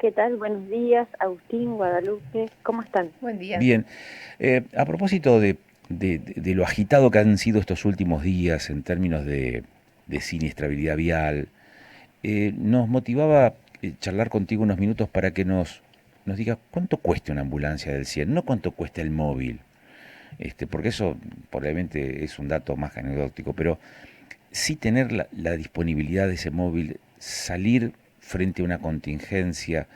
¿Qué tal? Buenos días, Agustín, Guadalupe, ¿cómo están? Buen día. Bien, a propósito de lo agitado que han sido estos últimos días en términos de siniestrabilidad vial, nos motivaba charlar contigo unos minutos para que nos digas cuánto cuesta una ambulancia del 100, no cuánto cuesta el móvil, porque eso probablemente es un dato más anecdótico, pero sí tener la disponibilidad de ese móvil, salir frente a una contingencia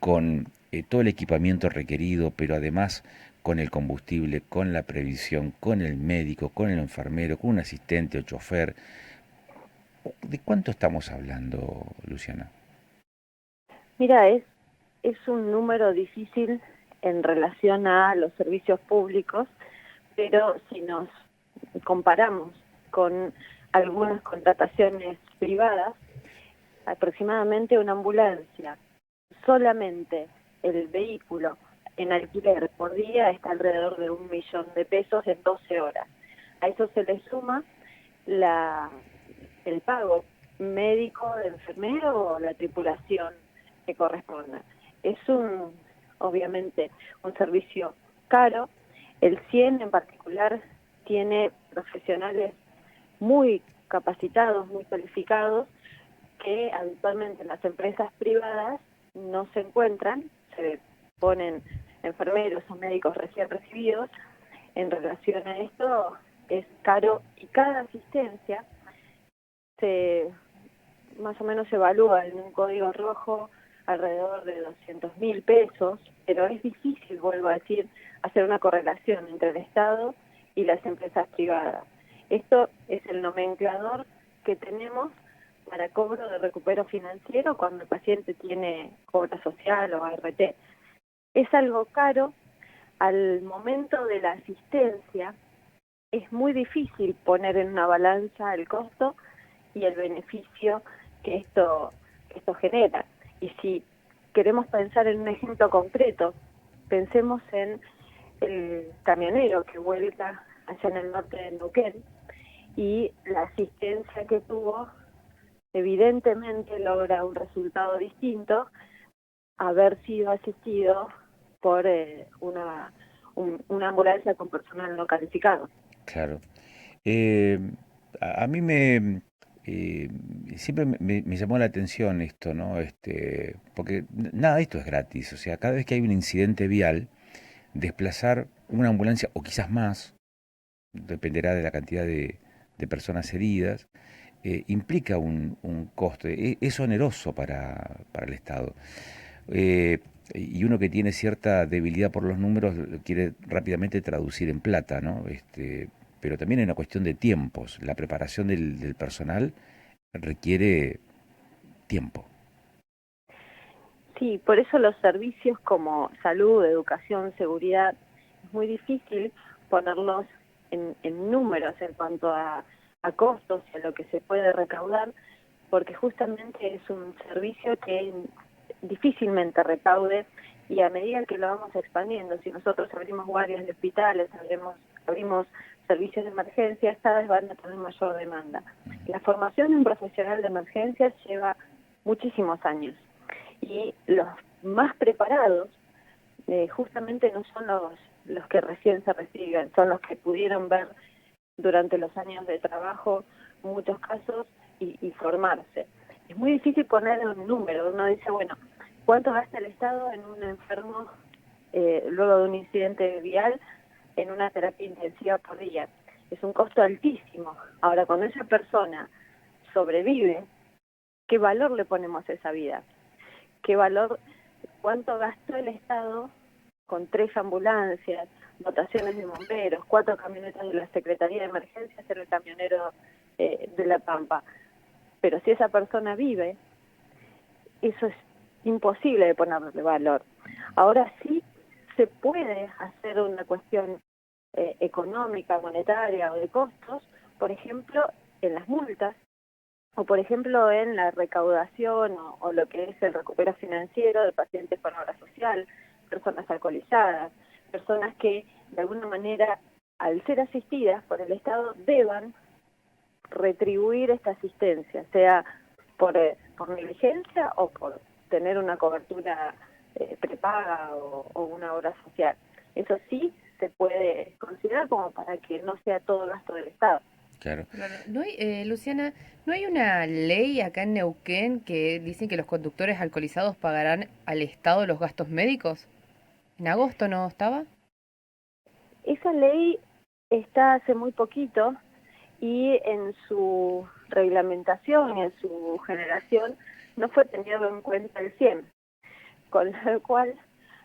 con todo el equipamiento requerido, pero además con el combustible, con la previsión, con el médico, con el enfermero, con un asistente o chofer. ¿De cuánto estamos hablando, Luciana? Mira, es un número difícil en relación a los servicios públicos, pero si nos comparamos con algunas contrataciones privadas, aproximadamente una ambulancia, solamente el vehículo en alquiler por día está alrededor de 1 millón de pesos en 12 horas. A eso se le suma la, el pago médico, de enfermero o la tripulación que corresponda. Es obviamente, un servicio caro. El 100 en particular tiene profesionales muy capacitados, muy calificados, que habitualmente en las empresas privadas no se encuentran, se ponen enfermeros o médicos recién recibidos. En relación a esto es caro y cada asistencia se más o menos se evalúa en un código rojo alrededor de 200.000 pesos, pero es difícil, vuelvo a decir, hacer una correlación entre el Estado y las empresas privadas. Esto es el nomenclador que tenemos para cobro de recupero financiero cuando el paciente tiene obra social o ART. Es algo caro. Al momento de la asistencia es muy difícil poner en una balanza el costo y el beneficio que esto genera. Y si queremos pensar en un ejemplo concreto, pensemos en el camionero que vuelca allá en el norte de Neuquén y la asistencia que tuvo, evidentemente logra un resultado distinto haber sido asistido por una ambulancia con personal no calificado. Claro. Eh, a mí eh, siempre me llamó la atención esto, ¿no? Porque nada de esto es gratis. O sea, cada vez que hay un incidente vial, desplazar una ambulancia o quizás más, dependerá de la cantidad de personas heridas, implica un costo, es oneroso para el Estado. Y uno que tiene cierta debilidad por los números lo quiere rápidamente traducir en plata, ¿no? Pero también hay una cuestión de tiempos. La preparación del personal requiere tiempo. Sí, por eso los servicios como salud, educación, seguridad, es muy difícil ponerlos en números en cuanto a costos y a lo que se puede recaudar, porque justamente es un servicio que difícilmente recaude, y a medida que lo vamos expandiendo, si nosotros abrimos guardias de hospitales, abrimos servicios de emergencias, cada vez van a tener mayor demanda. La formación de un profesional de emergencias lleva muchísimos años y los más preparados justamente no son los que recién se reciben, son los que pudieron ver durante los años de trabajo muchos casos y formarse. Es muy difícil poner un número. Uno dice, bueno, ¿cuánto gasta el Estado en un enfermo luego de un incidente vial en una terapia intensiva por día? Es un costo altísimo. Ahora, cuando esa persona sobrevive, ¿qué valor le ponemos a esa vida? ¿Qué valor, cuánto gastó el Estado con 3 ambulancias, dotaciones de bomberos, 4 camionetas de la Secretaría de Emergencias en el camionero de La Pampa? Pero si esa persona vive, eso es imposible de ponerle valor. Ahora sí se puede hacer una cuestión económica, monetaria o de costos, por ejemplo, en las multas, o por ejemplo en la recaudación o lo que es el recupero financiero de pacientes con obra social, personas alcoholizadas, personas que de alguna manera, al ser asistidas por el Estado, deban retribuir esta asistencia, sea por negligencia o por tener una cobertura prepaga o una obra social. Eso sí se puede considerar como para que no sea todo gasto del Estado. Claro. Claro. No hay, Luciana, ¿no hay una ley acá en Neuquén que dicen que los conductores alcoholizados pagarán al Estado los gastos médicos? ¿En agosto no estaba? Esa ley está hace muy poquito y en su reglamentación y en su generación no fue tenido en cuenta el 100, con lo cual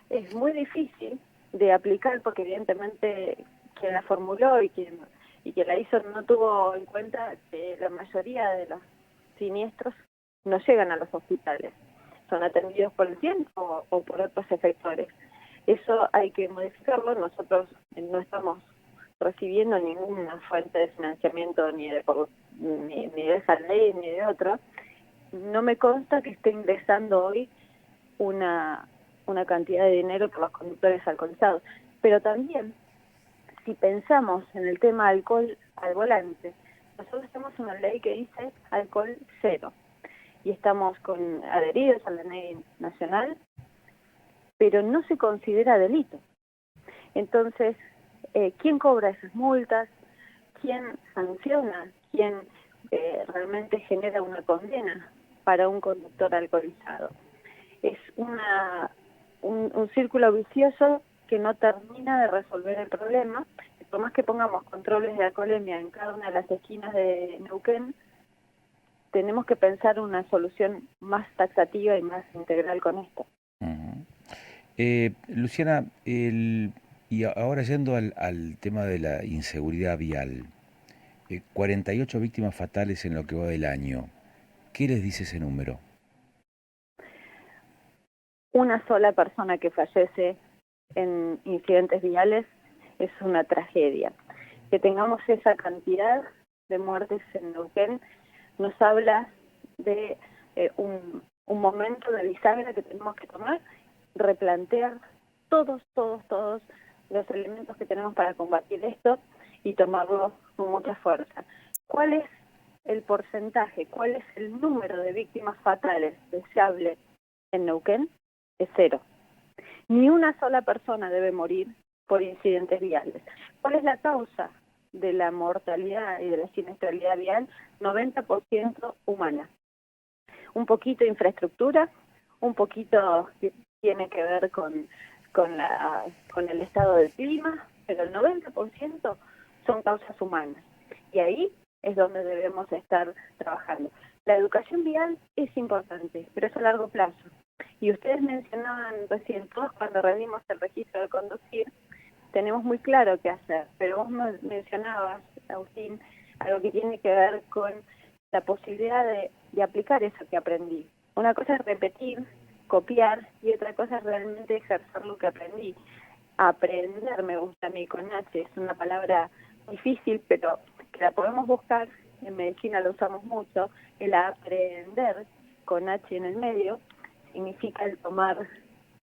es muy difícil de aplicar porque evidentemente quien la formuló y quien la hizo no tuvo en cuenta que la mayoría de los siniestros no llegan a los hospitales, son atendidos por el 100 o por otros efectores. Eso hay que modificarlo. Nosotros no estamos recibiendo ninguna fuente de financiamiento ni de esa ley ni de otra. No me consta que esté ingresando hoy una cantidad de dinero por los conductores alcoholizados. Pero también, si pensamos en el tema alcohol al volante, nosotros tenemos una ley que dice alcohol cero y estamos adheridos a la ley nacional, pero no se considera delito. Entonces, ¿quién cobra esas multas? ¿Quién sanciona? ¿Quién realmente genera una condena para un conductor alcoholizado? Es un círculo vicioso que no termina de resolver el problema. Por más que pongamos controles de alcoholemia en cada una de las esquinas de Neuquén, tenemos que pensar una solución más taxativa y más integral con esto. Ujú. Luciana, y ahora yendo al tema de la inseguridad vial, 48 víctimas fatales en lo que va del año. ¿Qué les dice ese número? Una sola persona que fallece en incidentes viales es una tragedia. Que tengamos esa cantidad de muertes en Neuquén nos habla de un momento de bisagra que tenemos que tomar, replantear todos los elementos que tenemos para combatir esto y tomarlo con mucha fuerza. ¿Cuál es el porcentaje, cuál es el número de víctimas fatales deseable en Neuquén? Es cero. Ni una sola persona debe morir por incidentes viales. ¿Cuál es la causa de la mortalidad y de la siniestralidad vial? 90% humana. Un poquito de infraestructura, un poquito que tiene que ver con el estado del clima, pero el 90% son causas humanas. Y ahí es donde debemos estar trabajando. La educación vial es importante, pero es a largo plazo. Y ustedes mencionaban recién, todos cuando rendimos el registro de conducir, tenemos muy claro qué hacer, pero vos mencionabas, Agustín, algo que tiene que ver con la posibilidad de aplicar eso que aprendí. Una cosa es repetir, copiar, y otra cosa es realmente ejercer lo que aprendí. Aprender me gusta a mí con H, es una palabra difícil, pero que la podemos buscar, en medicina lo usamos mucho, el aprender con H en el medio, significa el tomar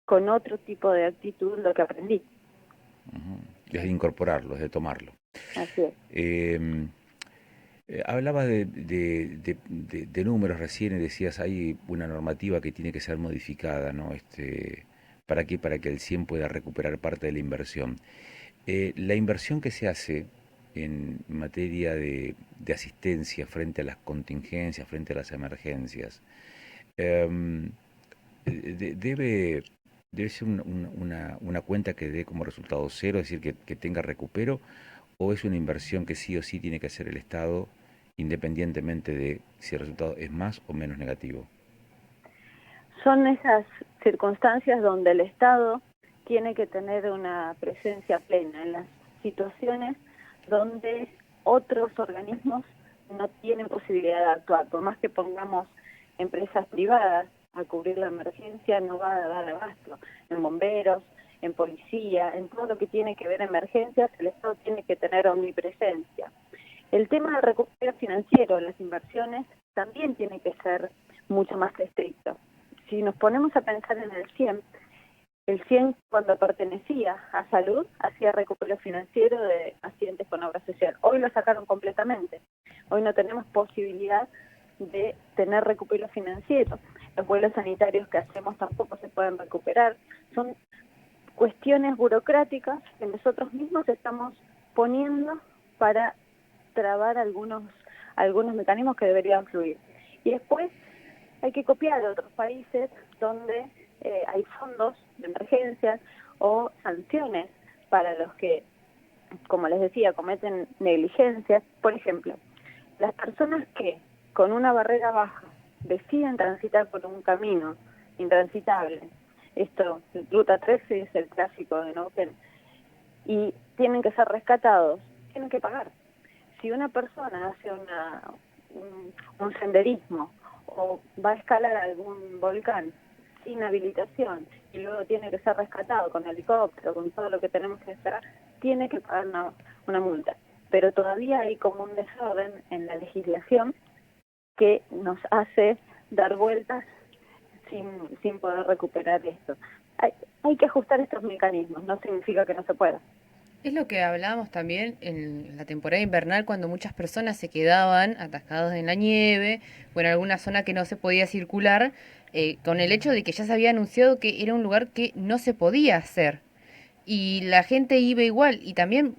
con otro tipo de actitud lo que aprendí. Es de incorporarlo, es de tomarlo. Así es. Hablabas de números recién y decías hay una normativa que tiene que ser modificada, ¿no? ¿Para qué? Para que el 100 pueda recuperar parte de la inversión. La inversión que se hace en materia de asistencia frente a las contingencias, frente a las emergencias, em, debe, debe ser una cuenta que dé como resultado cero, es decir, que tenga recupero, o es una inversión que sí o sí tiene que hacer el Estado, independientemente de si el resultado es más o menos negativo. Son esas circunstancias donde el Estado tiene que tener una presencia plena en las situaciones donde otros organismos no tienen posibilidad de actuar. Por más que pongamos empresas privadas a cubrir la emergencia, no va a dar abasto. En bomberos, en policía, en todo lo que tiene que ver emergencias, el Estado tiene que tener omnipresencia. El tema del recupero financiero, las inversiones, también tiene que ser mucho más estricto. Si nos ponemos a pensar en el 100 cuando pertenecía a salud hacía recupero financiero de accidentes con obra social. Hoy lo sacaron completamente. Hoy no tenemos posibilidad de tener recupero financiero. los vuelos sanitarios que hacemos tampoco se pueden recuperar. Son cuestiones burocráticas que nosotros mismos estamos poniendo para trabar algunos mecanismos que deberían fluir. Y después hay que copiar a otros países donde hay fondos de emergencias o sanciones para los que, como les decía, cometen negligencias. Por ejemplo, las personas que con una barrera baja deciden transitar por un camino intransitable, esto, Ruta 13 es el clásico de Neuquén, y tienen que ser rescatados, tienen que pagar. Si una persona hace un senderismo o va a escalar algún volcán sin habilitación y luego tiene que ser rescatado con helicóptero, con todo lo que tenemos que hacer, tiene que pagar una multa. Pero todavía hay como un desorden en la legislación que nos hace dar vueltas sin poder recuperar esto. Hay que ajustar estos mecanismos, no significa que no se pueda. Es lo que hablábamos también en la temporada invernal, cuando muchas personas se quedaban atascados en la nieve o en alguna zona que no se podía circular, con el hecho de que ya se había anunciado que era un lugar que no se podía hacer. Y la gente iba igual. Y también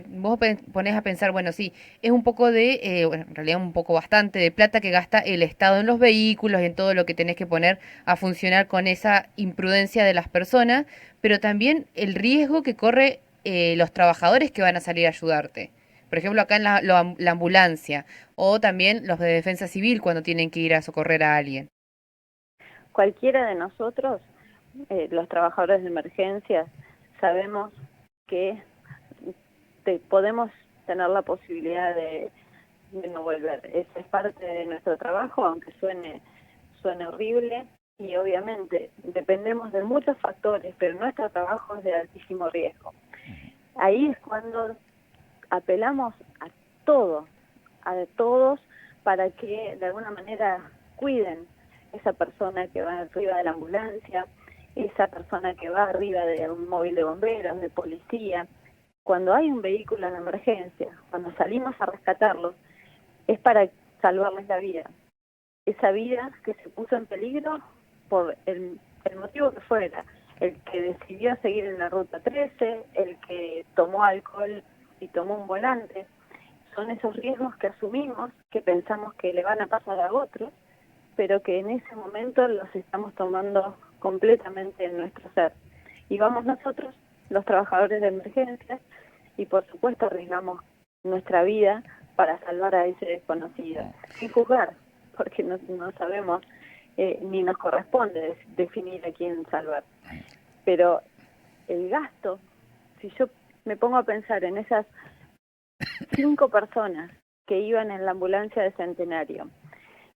vos ponés a pensar, bueno, sí, es un poco bueno, en realidad un poco bastante de plata que gasta el Estado en los vehículos y en todo lo que tenés que poner a funcionar con esa imprudencia de las personas, pero también el riesgo que corre los trabajadores que van a salir a ayudarte. Por ejemplo, acá en la ambulancia, o también los de defensa civil cuando tienen que ir a socorrer a alguien. Cualquiera de nosotros, los trabajadores de emergencias, sabemos que podemos tener la posibilidad de no volver. Esa es parte de nuestro trabajo, aunque suene horrible, y obviamente dependemos de muchos factores, pero nuestro trabajo es de altísimo riesgo. Ahí es cuando apelamos a todos, para que de alguna manera cuiden esa persona que va arriba de la ambulancia, esa persona que va arriba de un móvil de bomberos, de policía. Cuando hay un vehículo en emergencia, cuando salimos a rescatarlos, es para salvarles la vida. Esa vida que se puso en peligro por el motivo que fuera, el que decidió seguir en la Ruta 13, el que tomó alcohol y tomó un volante. Son esos riesgos que asumimos, que pensamos que le van a pasar a otros, pero que en ese momento los estamos tomando completamente en nuestro ser. Y vamos nosotros, los trabajadores de emergencias, y por supuesto arriesgamos nuestra vida para salvar a ese desconocido, sin juzgar, porque no sabemos ni nos corresponde definir a quién salvar. Pero el gasto, si yo me pongo a pensar en esas 5 personas que iban en la ambulancia de Centenario,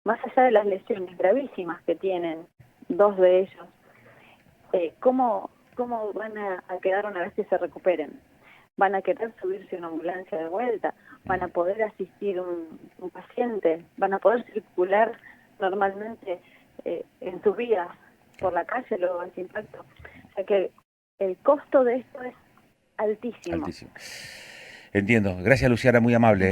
más allá de las lesiones gravísimas que tienen 2 de ellos, ¿cómo van a quedar una vez que se recuperen? ¿Van a querer subirse a una ambulancia de vuelta? ¿Van a poder asistir un paciente? ¿Van a poder circular normalmente en sus vidas por la calle luego de ese impacto? O sea que el costo de esto es altísimo. Altísimo. Entiendo. Gracias, Luciana, muy amable.